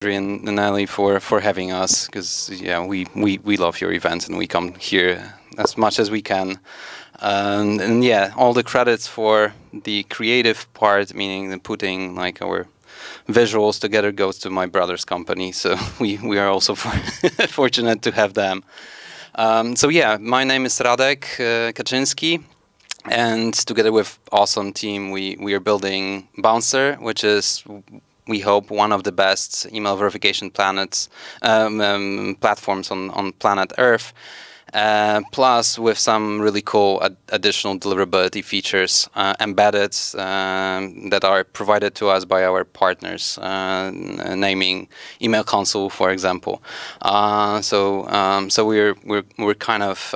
and Nelly for having us, because yeah, we love your events and we come here as much as we can. And yeah, all the credits for the creative part, meaning the putting like our visuals together, goes to my brother's company. So we are also fortunate to have them. So yeah, my name is Radek Kaczynski, and together with awesome team, we are building Bouncer, which is, we hope, one of the best email verification platforms on planet Earth. Plus with some really cool additional deliverability features embedded that are provided to us by our partners, naming Email Console, for example. So we're kind of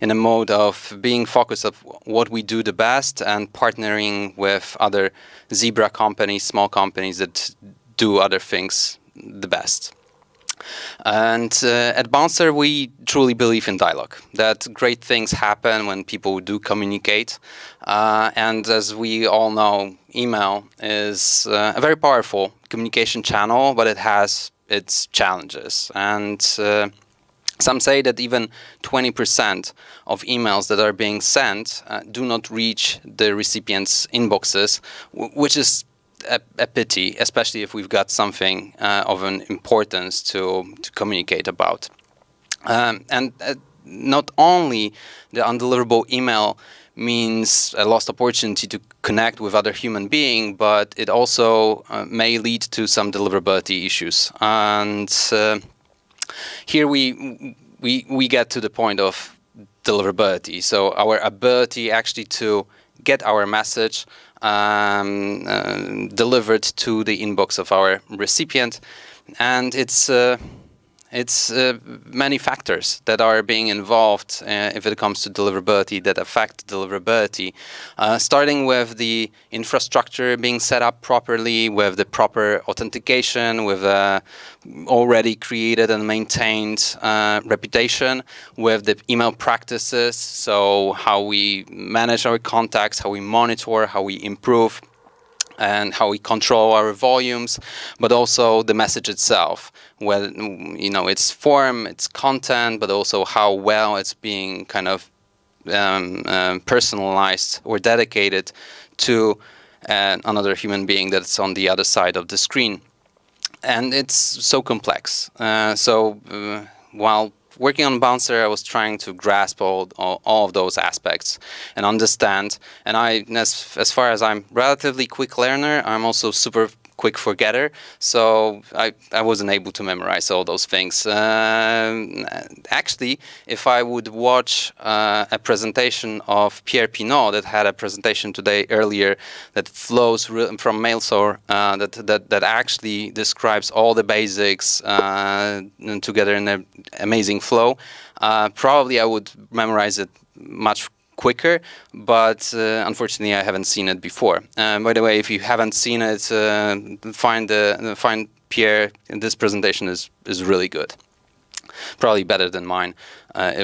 in a mode of being focused on what we do the best and partnering with other Zebra companies, small companies that do other things the best. And at Bouncer, we truly believe in dialogue, that great things happen when people do communicate. And as we all know, email is a very powerful communication channel, but it has its challenges. And some say that even 20% of emails that are being sent do not reach the recipients' inboxes, which is a pity, especially if we've got something of an importance to communicate about. And not only the undeliverable email means a lost opportunity to connect with other human being, but it also may lead to some deliverability issues. And here we get to the point of deliverability. So our ability actually to get our message delivered to the inbox of our recipient, and it's many factors that are being involved if it comes to deliverability that affect deliverability, starting with the infrastructure being set up properly, with the proper authentication, with already created and maintained reputation, with the email practices, so how we manage our contacts, how we monitor, how we improve, and how we control our volumes, but also the message itself, whether its form, its content, but also how well it's being kind of personalized or dedicated to another human being that's on the other side of the screen. And it's so complex. While working on Bouncer, I was trying to grasp all of those aspects and understand. And as far as I'm relatively quick learner, I'm also super quick forgetter. So I wasn't able to memorize all those things. Actually, if I would watch a presentation of Pierre Pinault that had a presentation today earlier that flows from MailSore, that actually describes all the basics together in an amazing flow, probably I would memorize it much quicker, but unfortunately I haven't seen it before. By the way, if you haven't seen it, find Pierre. This presentation is really good. Probably better than mine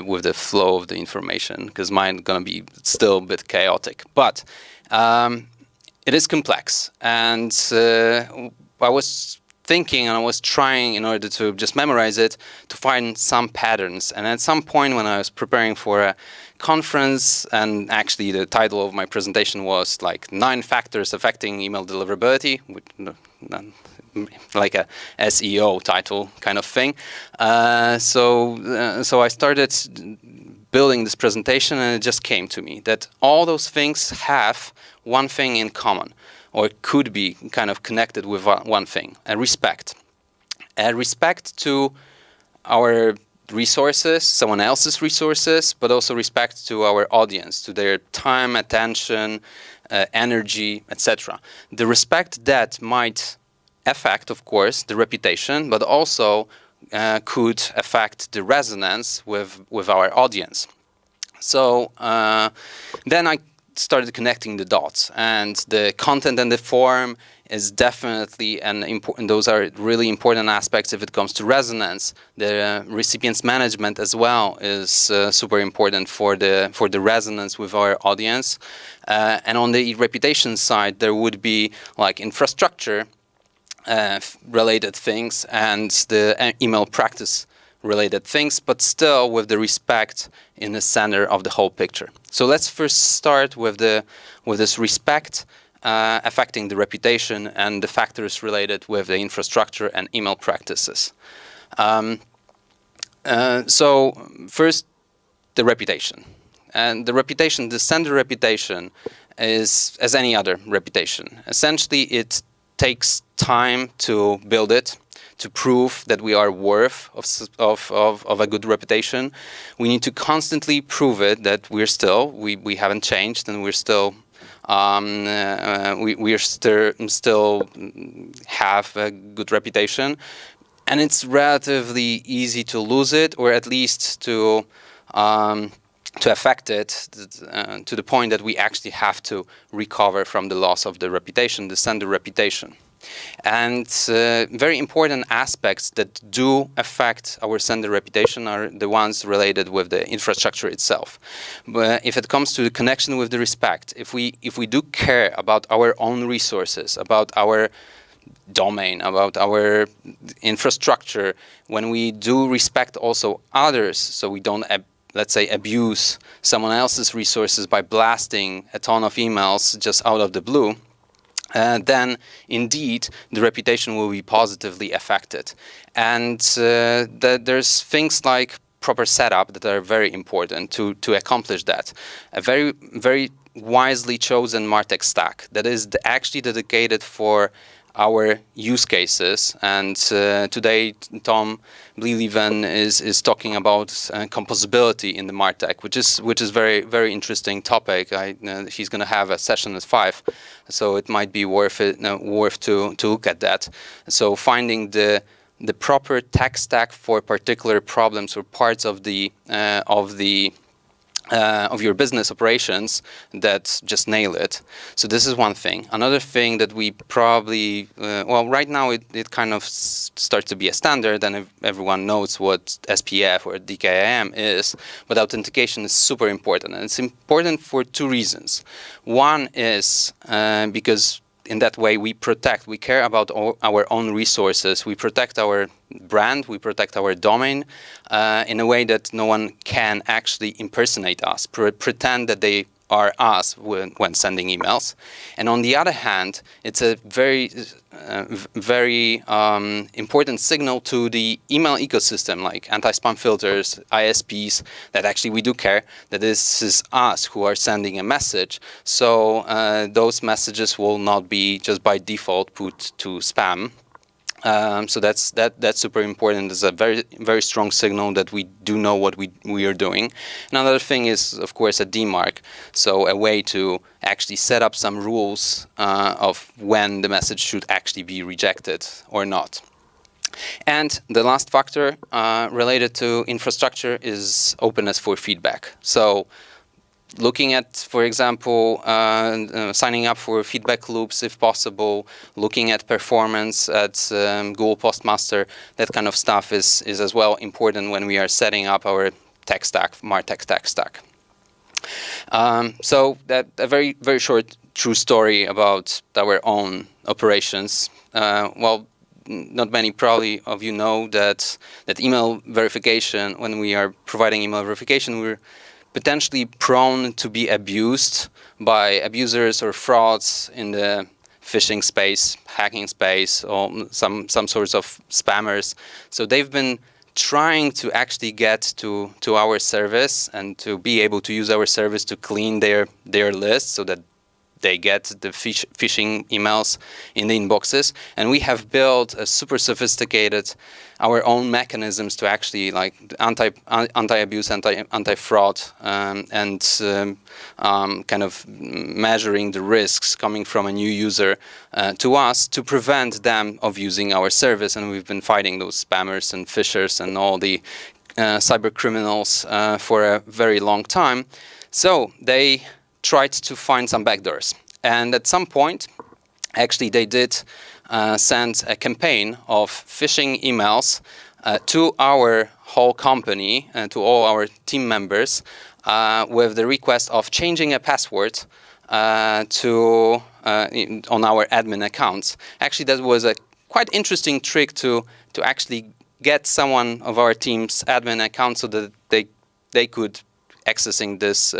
with the flow of the information, because mine gonna be still a bit chaotic. But it is complex, and I was thinking and I was trying, in order to just memorize it, to find some patterns. And at some point when I was preparing for a conference, and actually the title of my presentation was like 9 factors affecting email deliverability, like a SEO title kind of thing. So I started building this presentation, and it just came to me that all those things have one thing in common, or could be kind of connected with one thing: respect. Respect to our resources, someone else's resources, but also respect to our audience, to their time, attention, energy, etc. The respect that might affect, of course, the reputation, but also could affect the resonance with our audience. So then I started connecting the dots, and the content and the form is definitely an important. Those are really important aspects if it comes to resonance. The recipient's management as well is super important for the resonance with our audience. And on the reputation side, there would be like infrastructure, related things and the email practice related things, but still with the respect in the center of the whole picture. So let's first start with this respect affecting the reputation and the factors related with the infrastructure and email practices. So first, the reputation. And the reputation, the sender reputation, is as any other reputation. Essentially, it takes time to build it, to prove that we are worth of a good reputation. We need to constantly prove it that we haven't changed, and we're still still have a good reputation. And it's relatively easy to lose it, or at least to affect it to the point that we actually have to recover from the loss of the reputation, the sender reputation. And very important aspects that do affect our sender reputation are the ones related with the infrastructure itself. But if it comes to the connection with the respect, if we do care about our own resources, about our domain, about our infrastructure, when we do respect also others, so we don't let's say abuse someone else's resources by blasting a ton of emails just out of the blue, then indeed the reputation will be positively affected. And there's things like proper setup that are very important to accomplish that. A very, very wisely chosen MarTech stack that is actually dedicated for our use cases. And today Tom Bleeleven is talking about composability in the MarTech, which is very, very interesting topic. He's going to have a session at 5, so it might be worth to look at that. So finding the proper tech stack for particular problems or parts of your business operations that just nail it. So this is one thing. Another thing that we probably, right now it kind of starts to be a standard and everyone knows what SPF or DKIM is, but authentication is super important. And it's important for two reasons. One is because in that way we care about our own resources, we protect our brand, we protect our domain in a way that no one can actually impersonate us, pretend that they are us when sending emails. And on the other hand, it's a very important signal to the email ecosystem, like anti-spam filters, ISPs, that actually we do care that this is us who are sending a message. So those messages will not be just by default put to spam. So that's super important. It's a very, very strong signal that we do know what we are doing. Another thing is, of course, a DMARC, so a way to actually set up some rules of when the message should actually be rejected or not. And the last factor related to infrastructure is openness for feedback. So looking at, for example, signing up for feedback loops if possible, looking at performance at Google Postmaster, that kind of stuff is as well important when we are setting up our tech stack, MarTech tech stack. So that a very, very short true story about our own operations. Not many probably of you know that email verification, when we are providing email verification, we're potentially prone to be abused by abusers or frauds in the phishing space, hacking space, or some sorts of spammers. So they've been trying to actually get to our service and to be able to use our service to clean their list so that they get the phishing emails in the inboxes. And we have built a super sophisticated our own mechanisms to actually like anti-abuse, anti-fraud, and kind of measuring the risks coming from a new user to us to prevent them of using our service. And we've been fighting those spammers and phishers and all the cyber criminals for a very long time. So they tried to find some backdoors. And at some point, actually, they did send a campaign of phishing emails to our whole company and to all our team members with the request of changing a password on our admin accounts. Actually, that was a quite interesting trick to actually get someone of our team's admin account so that they could accessing this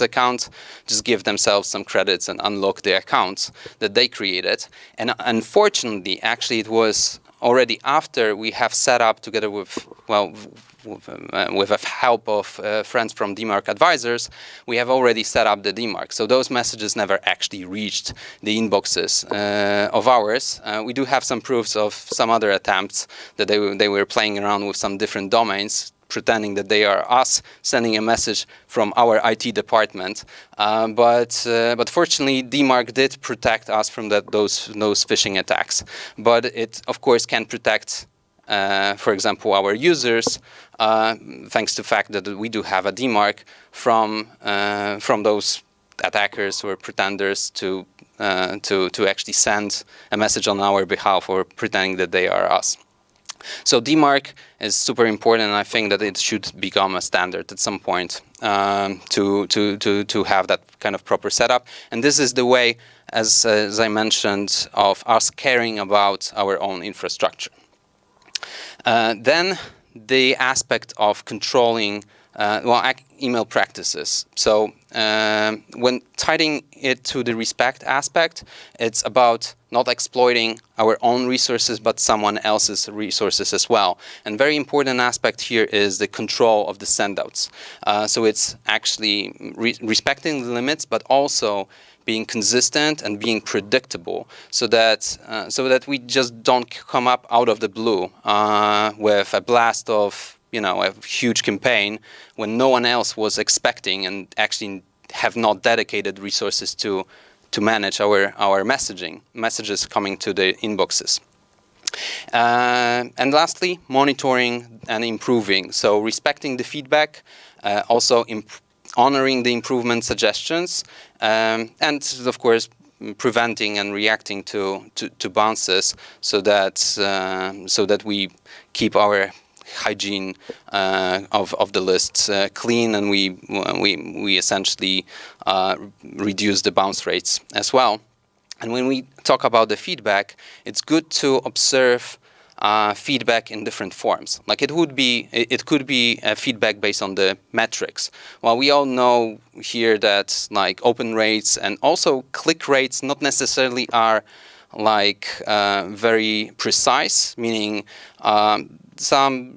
account, just give themselves some credits and unlock the accounts that they created. And unfortunately, actually, it was already after we have set up together with, well, with the help of friends from DMARC advisors, we have already set up the DMARC. So those messages never actually reached the inboxes of ours. We do have some proofs of some other attempts that they were playing around with some different domains, pretending that they are us sending a message from our IT department. But fortunately, DMARC did protect us from those phishing attacks. But it, of course, can protect, for example, our users, thanks to the fact that we do have a DMARC from those attackers or pretenders to actually send a message on our behalf or pretending that they are us. So DMARC is super important, and I think that it should become a standard at some point to have that kind of proper setup. And this is the way, as I mentioned, of us caring about our own infrastructure. Then the aspect of controlling email practices. So when tying it to the respect aspect, it's about not exploiting our own resources, but someone else's resources as well. And very important aspect here is the control of the sendouts. So it's actually respecting the limits, but also being consistent and being predictable, so that we just don't come up out of the blue with a blast of a huge campaign when no one else was expecting and actually have not dedicated resources to manage our messages coming to the inboxes. And lastly, monitoring and improving. So respecting the feedback, also honoring the improvement suggestions, and of course preventing and reacting to bounces, so that we keep our hygiene of the lists clean, and we essentially reduce the bounce rates as well. And when we talk about the feedback, it's good to observe feedback in different forms. Like it could be a feedback based on the metrics. Well, we all know here that like open rates and also click rates not necessarily are like very precise, meaning some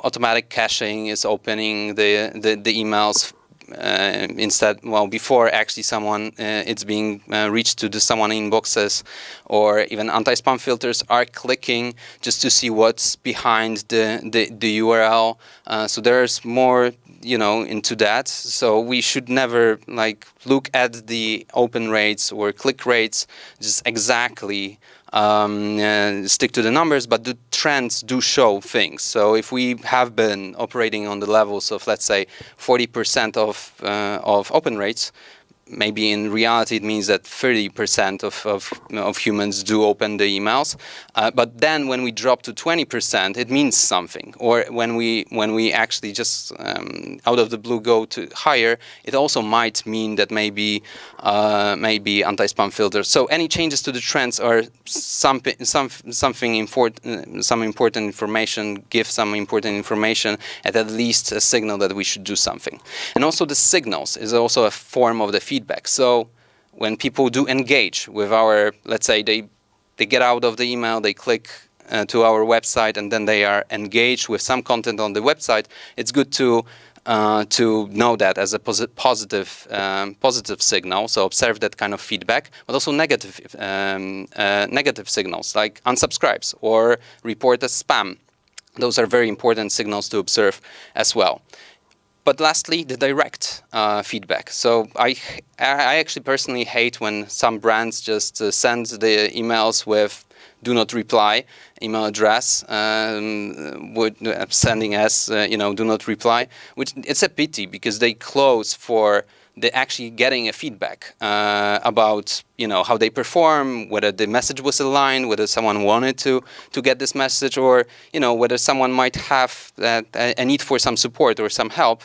automatic caching is opening the emails before actually someone it's being reached to someone inboxes, or even anti-spam filters are clicking just to see what's behind the URL. So there's more into that. So we should never look at the open rates or click rates just exactly stick to the numbers, but the trends do show things. So if we have been operating on the levels of, let's say, 40% of open rates, maybe in reality it means that 30% of humans do open the emails. But then when we drop to 20%, it means something. Or when we actually just out of the blue go to higher, it also might mean that maybe anti-spam filters. So any changes to the trends are something important, some important information, give some important information, at least a signal that we should do something. And also the signals is also a form of the feedback. So when people do engage with our, let's say they get out of the email, they click to our website, and then they are engaged with some content on the website, it's good to know that as a positive signal. So observe that kind of feedback, but also negative signals like unsubscribes or report as spam. Those are very important signals to observe as well. But lastly, the direct feedback. So I actually personally hate when some brands just send the emails with "do not reply" email address, sending us "do not reply," which it's a pity because they close for they're actually getting a feedback about how they perform, whether the message was aligned, whether someone wanted to get this message, or whether someone might have a need for some support or some help.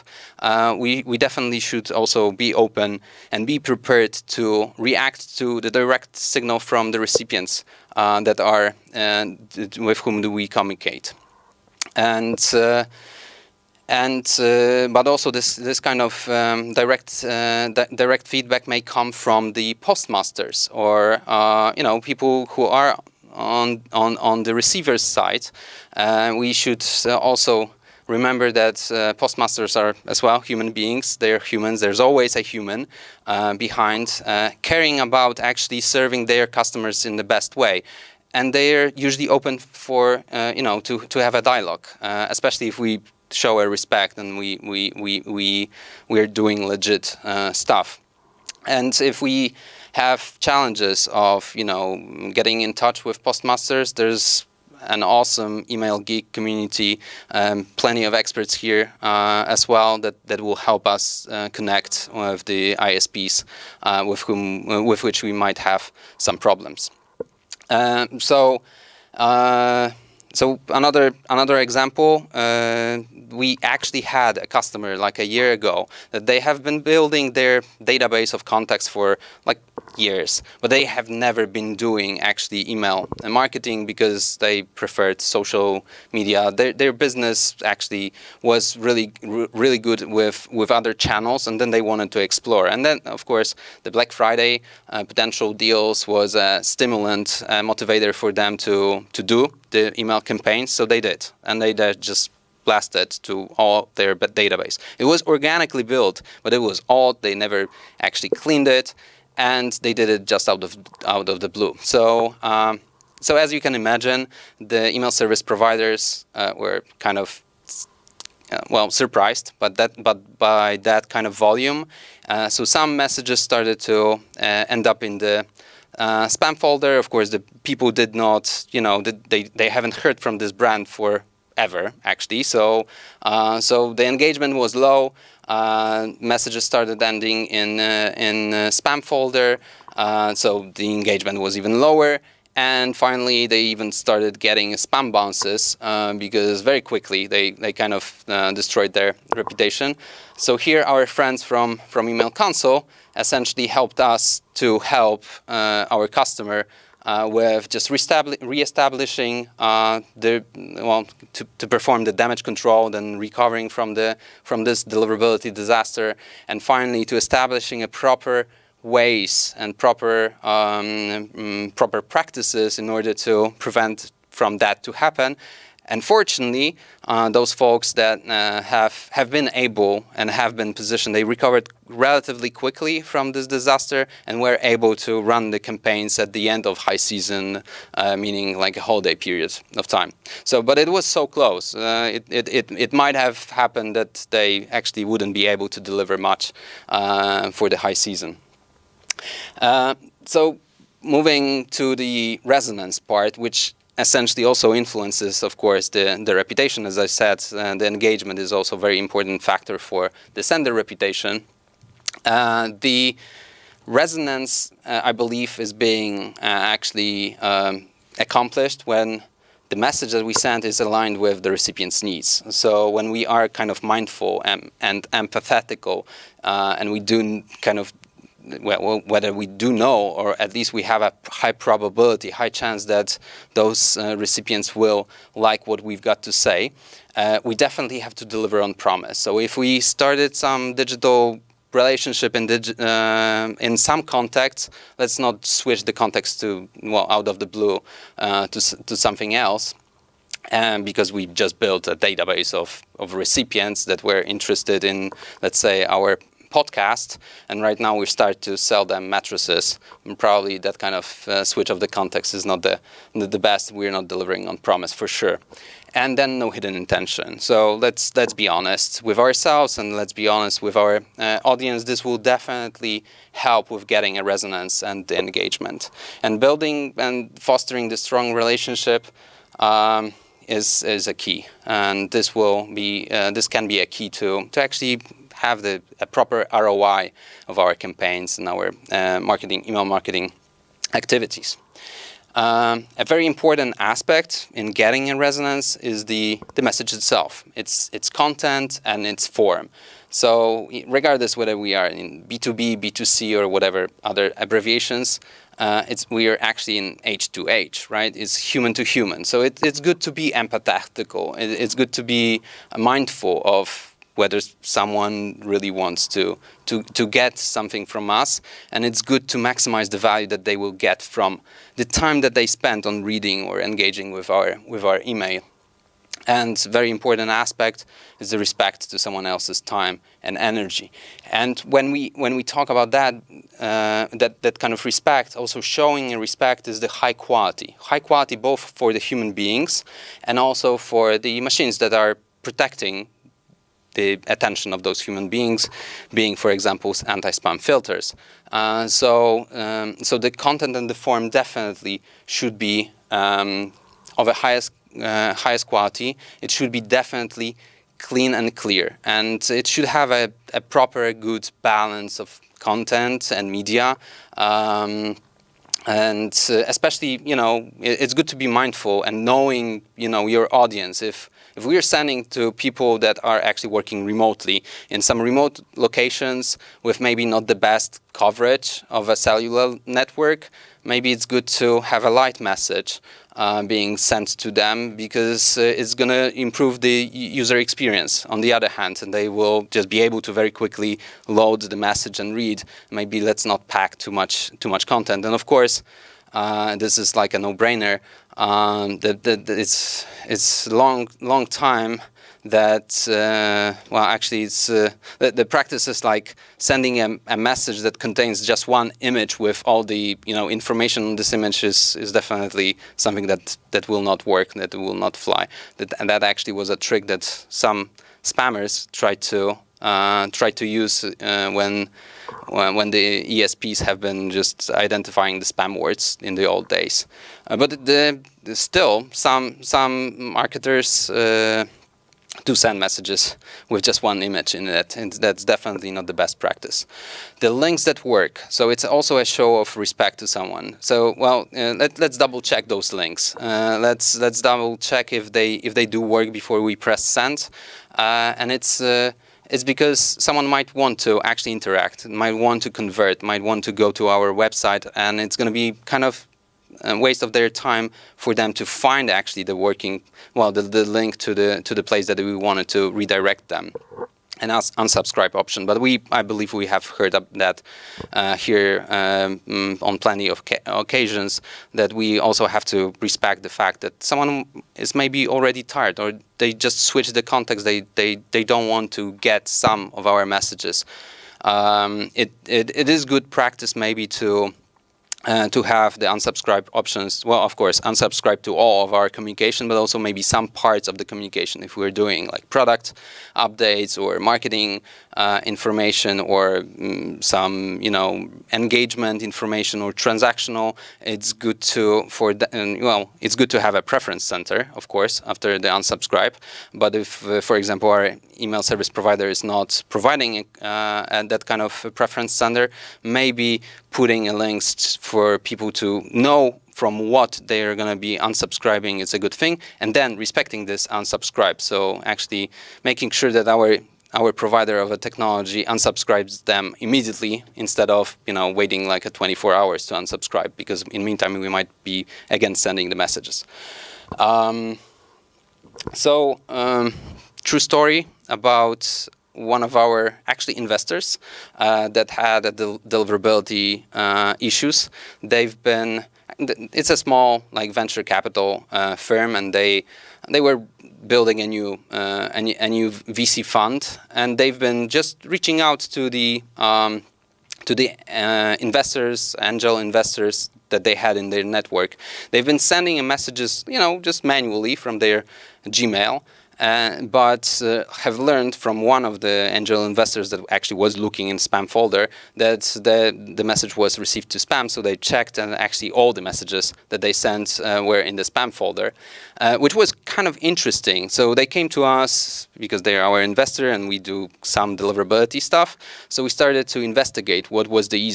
We definitely should also be open and be prepared to react to the direct signal from the recipients that are with whom do we communicate. But also this kind of direct feedback may come from the postmasters or people who are on the receiver's side. We should also remember that postmasters are as well human beings. They're humans. There's always a human behind, caring about actually serving their customers in the best way. And they're usually open for to have a dialogue, especially if we show a respect and we're doing legit stuff. And if we have challenges of getting in touch with postmasters, there's an awesome email geek community, plenty of experts here as well that will help us connect with the ISPs with which we might have some problems. So another example, we actually had a customer like a year ago that they have been building their database of contacts for like years, but they have never been doing actually email marketing because they preferred social media. Their business actually was really good with other channels, and then they wanted to explore. And then, of course, the Black Friday potential deals was a stimulant, motivator for them to do the email campaigns. So they did, and they just blasted to all their database. It was organically built, but it was old. They never actually cleaned it. And they did it just out of the blue. So as you can imagine, the email service providers were kind of surprised, but by that kind of volume. So some messages started to end up in the spam folder. Of course, the people did not, they haven't heard from this brand for ever actually. So the engagement was low. Messages started ending in spam folder, so the engagement was even lower. And finally, they even started getting spam bounces because very quickly they kind of destroyed their reputation. So here, our friends from Email Console essentially helped us to help our customer with just reestablishing to perform the damage control, then recovering from this deliverability disaster, and finally to establishing a proper ways and proper practices in order to prevent from that to happen. And fortunately, those folks that have been able and have been positioned, they recovered relatively quickly from this disaster and were able to run the campaigns at the end of high season, meaning like a holiday period of time. So, but it was so close. It might have happened that they actually wouldn't be able to deliver much for the high season. So moving to the resonance part, which essentially also influences, of course, the reputation. As I said, the engagement is also a very important factor for the sender reputation. The resonance, I believe, is being actually accomplished when the message that we send is aligned with the recipient's needs. So when we are kind of mindful and empathetical, and we do kind of whether we do know, or at least we have a high probability, high chance that those recipients will like what we've got to say, we definitely have to deliver on promise. So if we started some digital relationship in some context, let's not switch the context to, out of the blue to something else. Because we just built a database of recipients that were interested in, let's say, our podcast, and right now we start to sell them mattresses. And probably that kind of switch of the context is not the best. We're not delivering on promise for sure. And then no hidden intention. So let's be honest with ourselves, and let's be honest with our audience. This will definitely help with getting a resonance and the engagement, and building and fostering the strong relationship is a key. And this will be this can be a key to actually have a proper ROI of our campaigns and our email marketing activities. A very important aspect in getting a resonance is the message itself, its content and its form. So regardless whether we are in B2B, B2C, or whatever other abbreviations, we are actually in H2H, right? It's human to human. So it's good to be empathetical. It's good to be mindful of whether someone really wants to get something from us, and it's good to maximize the value that they will get from the time that they spend on reading or engaging with our email. And very important aspect is the respect to someone else's time and energy. And when we talk about that kind of respect, also showing a respect is the high quality both for the human beings and also for the machines that are protecting the attention of those human beings, being, for example, anti-spam filters. So the content and the form definitely should be of a highest quality. It should be definitely clean and clear, and it should have a proper, good balance of content and media. And especially, it's good to be mindful and knowing, your audience. If we are sending to people that are actually working remotely in some remote locations with maybe not the best coverage of a cellular network, maybe it's good to have a light message being sent to them, because it's going to improve the user experience on the other hand, and they will just be able to very quickly load the message and read. Maybe let's not pack too much content. And of course, this is like a no-brainer. It's long time that actually it's the practice is like sending a message that contains just one image with all the information on this image is definitely something that will not work, that will not fly. And that actually was a trick that some spammers tried to use when the ESPs have been just identifying the spam words in the old days. But still, some marketers do send messages with just one image in it, and that's definitely not the best practice. The links that work, so it's also a show of respect to someone. So, let's double check those links. Let's double check if they do work before we press send, and it's because someone might want to actually interact, might want to convert, might want to go to our website, and it's going to be kind of a waste of their time for them to find actually the link to the place that we wanted to redirect them. An unsubscribe option, but I believe we have heard of that here on plenty of occasions, that we also have to respect the fact that someone is maybe already tired, or they just switch the context. They don't want to get some of our messages. It is good practice maybe to have the unsubscribe options. Well, of course, unsubscribe to all of our communication, but also maybe some parts of the communication. If we're doing like product updates or marketing information, or some engagement information or transactional, it's good it's good to have a preference center, of course, after the unsubscribe. But if, for example, our email service provider is not providing that kind of preference center, maybe putting a link for people to know from what they're going to be unsubscribing is a good thing, and then respecting this unsubscribe. So actually making sure that our provider of a technology unsubscribes them immediately, instead of waiting like 24 hours to unsubscribe, because in the meantime we might be again sending the messages. True story about one of our actually investors that had deliverability issues. It's a small venture capital firm, and they were building a new VC fund, and they've been just reaching out to the investors, angel investors that they had in their network. They've been sending messages, just manually from their Gmail. but have learned from one of the angel investors that actually was looking in spam folder that the message was received to spam. So they checked, and actually all the messages that they sent were in the spam folder, which was kind of interesting. So they came to us because they are our investor and we do some deliverability stuff. So we started to investigate what was the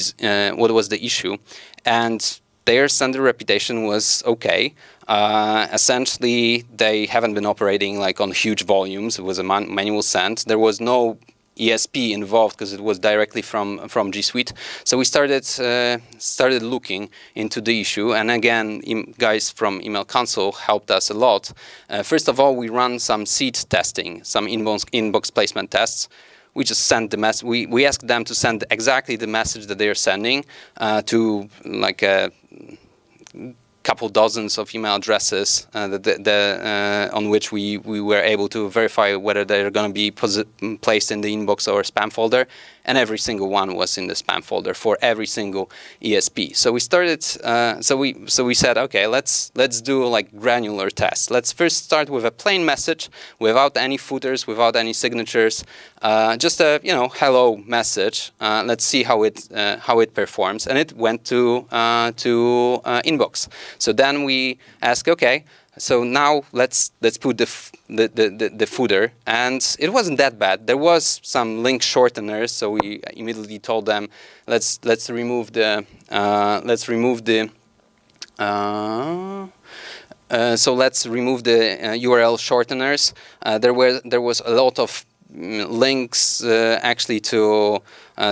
issue, and their sender reputation was okay. Essentially, they haven't been operating like on huge volumes. It was a manual send. There was no ESP involved because it was directly from G Suite. So we started looking into the issue, and again, guys from Email Console helped us a lot. First of all, we run some seed testing, some inbox placement tests. We just send the message. We ask them to send exactly the message that they are sending to like a couple dozens of email addresses on which we were able to verify whether they're going to be placed in the inbox or spam folder, and every single one was in the spam folder for every single ESP. So we started. So we said, okay, let's do like granular tests. Let's first start with a plain message without any footers, without any signatures, just a hello message. Let's see how it performs, and it went to inbox. So then we ask, okay, so now let's put the footer, and it wasn't that bad. There was some link shorteners, so we immediately told them, let's remove the URL shorteners. There was a lot of links actually to.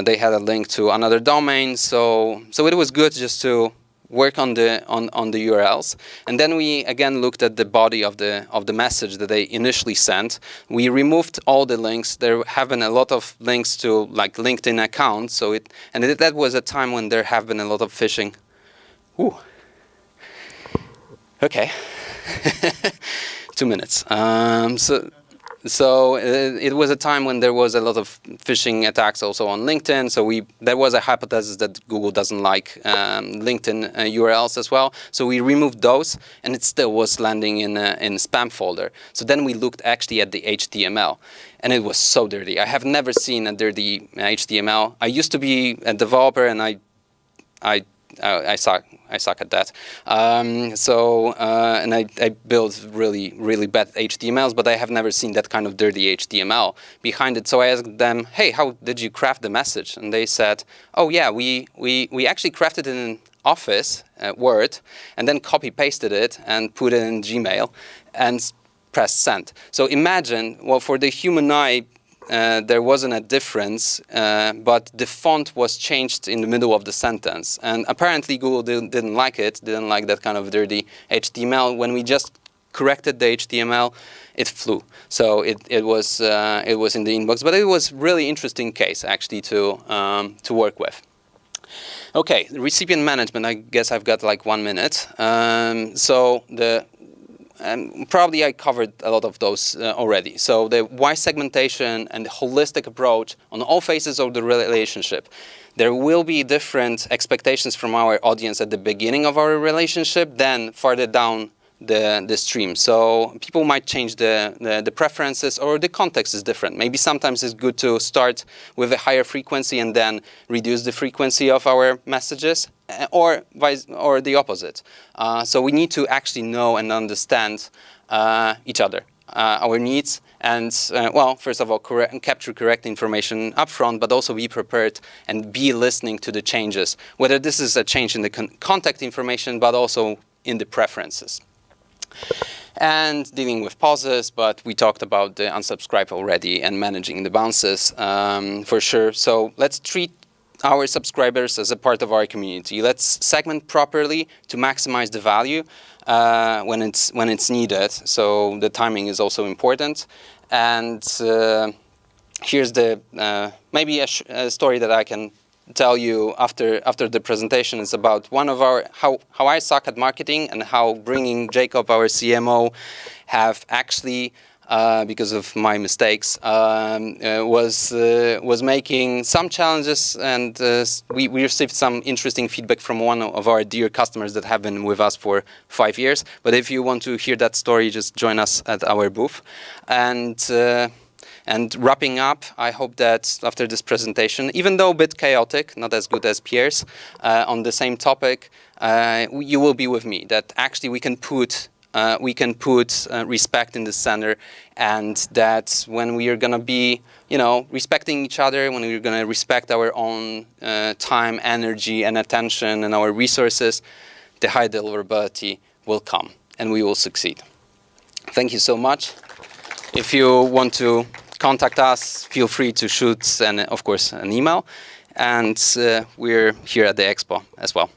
They had a link to another domain, so it was good just to work on the URLs, and then we again looked at the body of the message that they initially sent. We removed all the links. There have been a lot of links to like LinkedIn accounts, that was a time when there have been a lot of phishing. Ooh. Okay. 2 minutes. So it was a time when there was a lot of phishing attacks also on LinkedIn. So there was a hypothesis that Google doesn't like LinkedIn URLs as well. So we removed those, and it still was landing in spam folder. So then we looked actually at the HTML, and it was so dirty. I have never seen a dirty HTML. I used to be a developer, and I suck at that. And I build really bad HTMLs, but I have never seen that kind of dirty HTML behind it. So I asked them, hey, how did you craft the message? And they said, oh yeah, we actually crafted it in Office, Word, and then copy pasted it and put it in Gmail and pressed send. So imagine, well, for the human eye, there wasn't a difference, but the font was changed in the middle of the sentence. And apparently Google didn't like that kind of dirty HTML. When we just corrected the HTML, it flew. So it was in the inbox. But it was really interesting case, actually, to work with. Okay, recipient management. I guess I've got like 1 minute. Probably I covered a lot of those already. So the wise segmentation and the holistic approach on all phases of the relationship. There will be different expectations from our audience at the beginning of our relationship than farther down the stream. So people might change the preferences, or the context is different. Maybe sometimes it's good to start with a higher frequency and then reduce the frequency of our messages, or the opposite. So we need to actually know and understand each other, our needs, and first of all, capture correct information upfront, but also be prepared and be listening to the changes, whether this is a change in the contact information, but also in the preferences. And dealing with pauses, but we talked about the unsubscribe already and managing the bounces for sure. So let's treat our subscribers as a part of our community. Let's segment properly to maximize the value when it's needed. So the timing is also important. And here's the maybe a story that I can tell you after the presentation. Is about one of our how I suck at marketing, and how bringing Jacob, our CMO, have actually because of my mistakes, was making some challenges, and we received some interesting feedback from one of our dear customers that have been with us for 5 years. But if you want to hear that story, just join us at our booth. And wrapping up, I hope that after this presentation, even though a bit chaotic, not as good as Pierre's, on the same topic, you will be with me, that actually we can put respect in the center, and that when we are going to be, respecting each other, when we're going to respect our own time, energy, and attention, and our resources, the high deliverability will come, and we will succeed. Thank you so much. If you want to contact us, feel free to shoot, of course, an email. And we're here at the Expo as well.